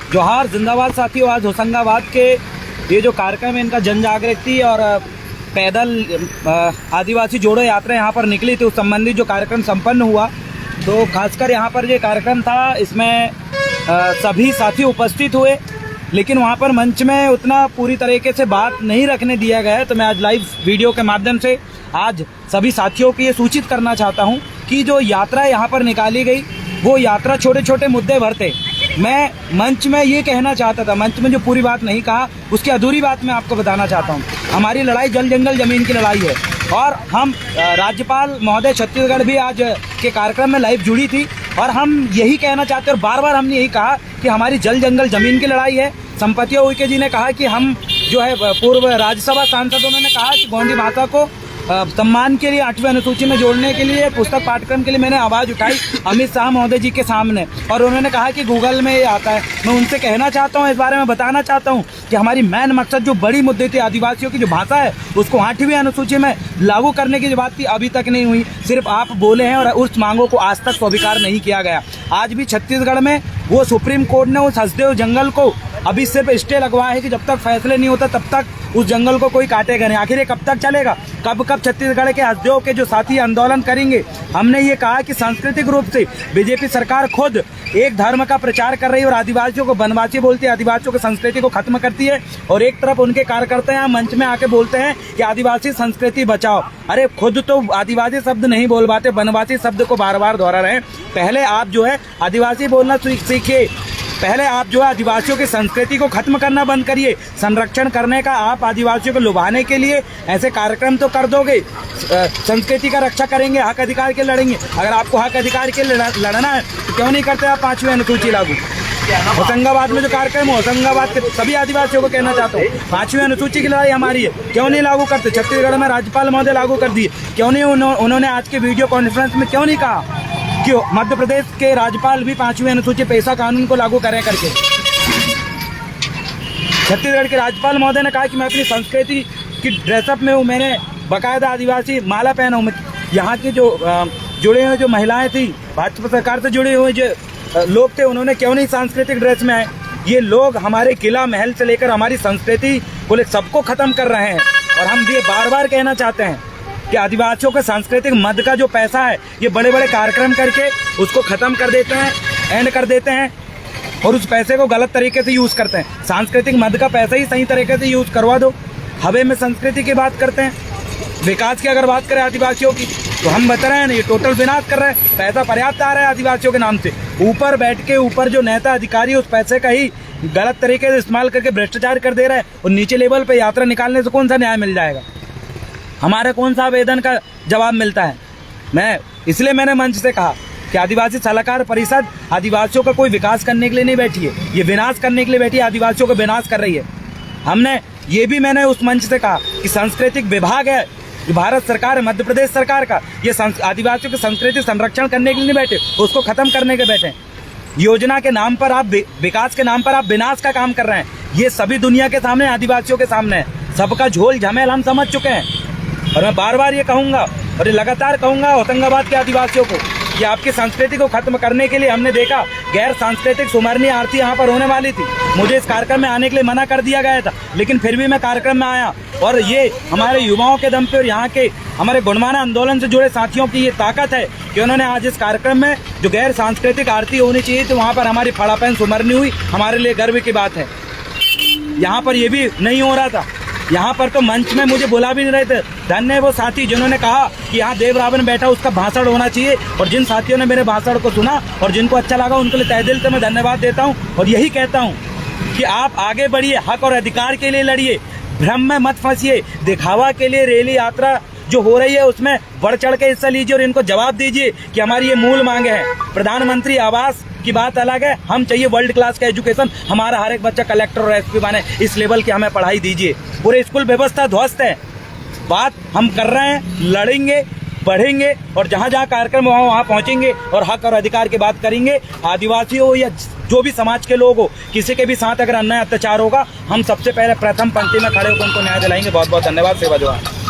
जोहार जिंदाबाद साथियों। आज होशंगाबाद के ये जो कार्यक्रम है इनका जन जागृति और पैदल आदिवासी जोड़ो यात्रा यहाँ पर निकली थी, उस संबंधित जो कार्यक्रम संपन्न हुआ। तो खासकर यहाँ पर ये कार्यक्रम था, इसमें सभी साथी उपस्थित हुए, लेकिन वहाँ पर मंच में उतना पूरी तरीके से बात नहीं रखने दिया गया है। तो मैं आज लाइव वीडियो के माध्यम से आज सभी साथियों को ये सूचित करना चाहता हूँ कि जो यात्रा यहाँ पर निकाली गई वो यात्रा छोटे छोटे मुद्दे भर थे। मैं मंच में ये कहना चाहता था, मंच में जो पूरी बात नहीं कहा उसकी अधूरी बात मैं आपको बताना चाहता हूँ। हमारी लड़ाई जल जंगल जमीन की लड़ाई है और हम राज्यपाल महोदय छत्तीसगढ़ भी आज के कार्यक्रम में लाइव जुड़ी थी और हम यही कहना चाहते हैं और बार बार हमने यही कहा कि हमारी जल जंगल जमीन की लड़ाई है। संपत्तियों उइके जी ने कहा कि हम जो है पूर्व राज्यसभा सांसद, उन्होंने कहा कि गोंडी भाषा को सम्मान के लिए 8वीं अनुसूची में जोड़ने के लिए पुस्तक पाठ्यक्रम के लिए मैंने आवाज़ उठाई अमित शाह महोदय जी के सामने और उन्होंने कहा कि गूगल में ये आता है। मैं उनसे कहना चाहता हूँ, इस बारे में बताना चाहता हूँ कि हमारी मेन मकसद जो बड़ी मुद्दे थे, आदिवासियों की जो भाषा है उसको 8वीं अनुसूची में लागू करने की जो बात थी अभी तक नहीं हुई। सिर्फ आप बोले हैं और उस मांगों को आज तक स्वीकार नहीं किया गया। आज भी छत्तीसगढ़ में वो सुप्रीम कोर्ट ने उस हसदेव जंगल को अभी सिर्फ स्टे लगवाया है कि जब तक फैसले नहीं होता तब तक उस जंगल को कोई काटेगा नहीं। आखिर ये कब तक चलेगा? कब छत्तीसगढ़ के हसदेव के जो साथी आंदोलन करेंगे? हमने ये कहा कि सांस्कृतिक रूप से बीजेपी सरकार खुद एक धर्म का प्रचार कर रही है और आदिवासियों को वनवासी बोलती है, आदिवासियों की संस्कृति को खत्म करती है। और एक तरफ उनके कार्यकर्ता यहाँ मंच में आके बोलते हैं कि आदिवासी संस्कृति बचाओ। अरे खुद तो आदिवासी शब्द नहीं बोल पाते, वनवासी शब्द को बार बार दोहरा रहे हैं। पहले आप जो है आदिवासी बोलना सीखिए, पहले आप जो है आदिवासियों की संस्कृति को खत्म करना बंद करिए। संरक्षण करने का आप आदिवासियों को लुभाने के लिए ऐसे कार्यक्रम तो कर दोगे, संस्कृति का रक्षा करेंगे, हक अधिकार के लड़ेंगे। अगर आपको हक अधिकार के लड़ना है तो क्यों नहीं करते आप 5वीं अनुसूची लागू? होशंगाबाद में जो कार्यक्रम है, होशंगाबाद के सभी आदिवासियों को कहना चाहता हूँ 5वीं अनुसूची की लड़ाई हमारी है, क्यों नहीं लागू करते? छत्तीसगढ़ में राज्यपाल महोदय लागू कर दिए, क्यों नहीं उन्होंने आज के वीडियो कॉन्फ्रेंस में क्यों नहीं कहा कि मध्य प्रदेश के राज्यपाल भी 5वीं अनुसूची पेशा कानून को लागू करें करके? छत्तीसगढ़ के राज्यपाल महोदय ने कहा कि मैं अपनी संस्कृति की ड्रेसअप में हूँ, मैंने बाकायदा आदिवासी माला पहना हूँ। यहाँ की जो जुड़े हुए जो महिलाएं थी, भाजपा सरकार से जुड़े हुए जो लोग थे, उन्होंने क्यों नहीं सांस्कृतिक ड्रेस में आए? ये लोग हमारे किला महल से लेकर हमारी संस्कृति को सबको खत्म कर रहे हैं और हम ये बार बार कहना चाहते हैं कि आदिवासियों के सांस्कृतिक मद का जो पैसा है ये बड़े बड़े कार्यक्रम करके उसको खत्म कर देते हैं, एंड कर देते हैं और उस पैसे को गलत तरीके से यूज करते हैं। सांस्कृतिक मद का पैसा ही सही तरीके से यूज करवा दो। हवे में संस्कृति की बात करते हैं, विकास की अगर बात करें आदिवासियों की तो हम बता रहे हैं ये टोटल विनाश कर रहे हैं। पैसा पर्याप्त आ रहा है आदिवासियों के नाम से, ऊपर बैठ के ऊपर जो नेता अधिकारी उस पैसे का ही गलत तरीके से इस्तेमाल करके भ्रष्टाचार कर दे रहा है और नीचे लेवल पे यात्रा निकालने से कौन सा न्याय मिल जाएगा? हमारा कौन सा आवेदन का जवाब मिलता है? मैंने मंच से कहा कि आदिवासी सलाहकार परिषद आदिवासियों का कोई विकास करने के लिए नहीं बैठी है, ये विनाश करने के लिए बैठी है, आदिवासियों का विनाश कर रही है। मैंने उस मंच से कहा कि सांस्कृतिक विभाग है जो भारत सरकार है, मध्य प्रदेश सरकार का, ये आदिवासियों की संस्कृति संरक्षण करने के लिए नहीं बैठे, उसको खत्म करने के बैठे। योजना के नाम पर आप विकास के नाम पर आप विनाश का काम कर रहे हैं। ये सभी दुनिया के सामने, आदिवासियों के सामने है। सबका झोल झमेल हम समझ चुके हैं और मैं बार बार ये कहूंगा और ये लगातार कहूंगा होशंगाबाद के आदिवासियों को कि आपकी संस्कृति को खत्म करने के लिए हमने देखा गैर सांस्कृतिक सुमरनी आरती यहाँ पर होने वाली थी। मुझे इस कार्यक्रम में आने के लिए मना कर दिया गया था, लेकिन फिर भी मैं कार्यक्रम में आया और ये हमारे युवाओं के दम पे और यहाँ के हमारे गुणमाना आंदोलन से जुड़े साथियों की ये ताकत है कि उन्होंने आज इस कार्यक्रम में जो गैर सांस्कृतिक आरती होनी चाहिए तो वहाँ पर हमारी फड़ापैन सुमरनी हुई। हमारे लिए गर्व की बात है। यहाँ पर ये भी नहीं हो रहा था, यहाँ पर तो मंच में मुझे बुला भी नहीं रहे थे। धन्य वो साथी जिन्होंने कहा कि यहाँ देव रावण बैठा, उसका भाषण होना चाहिए। और जिन साथियों ने मेरे भाषण को सुना और जिनको अच्छा लगा उनके लिए तहे दिल से मैं धन्यवाद देता हूँ और यही कहता हूँ कि आप आगे बढ़िए, हक और अधिकार के लिए लड़िए, भ्रम में मत फंसिए। दिखावा के लिए रैली यात्रा जो हो रही है उसमें बढ़ चढ़ के हिस्सा लीजिए और इनको जवाब दीजिए कि हमारी ये मूल मांगे हैं। प्रधानमंत्री आवास की बात अलग है, हम चाहिए वर्ल्ड क्लास का एजुकेशन, हमारा हर एक बच्चा कलेक्टर और एसपी बने, इस लेवल की हमें पढ़ाई दीजिए। पूरे स्कूल व्यवस्था ध्वस्त है। बात हम कर रहे हैं, लड़ेंगे, बढ़ेंगे और जहाँ जहाँ कार्यक्रम वहाँ पहुँचेंगे और हक और अधिकार की बात करेंगे। आदिवासी हो या जो भी समाज के लोग हो, किसी के भी साथ अगर अन्याय अत्याचार होगा, हम सबसे पहले प्रथम पंक्ति में खड़े होकर उनको न्याय दिलाएंगे। बहुत बहुत धन्यवाद। सेवा जवान।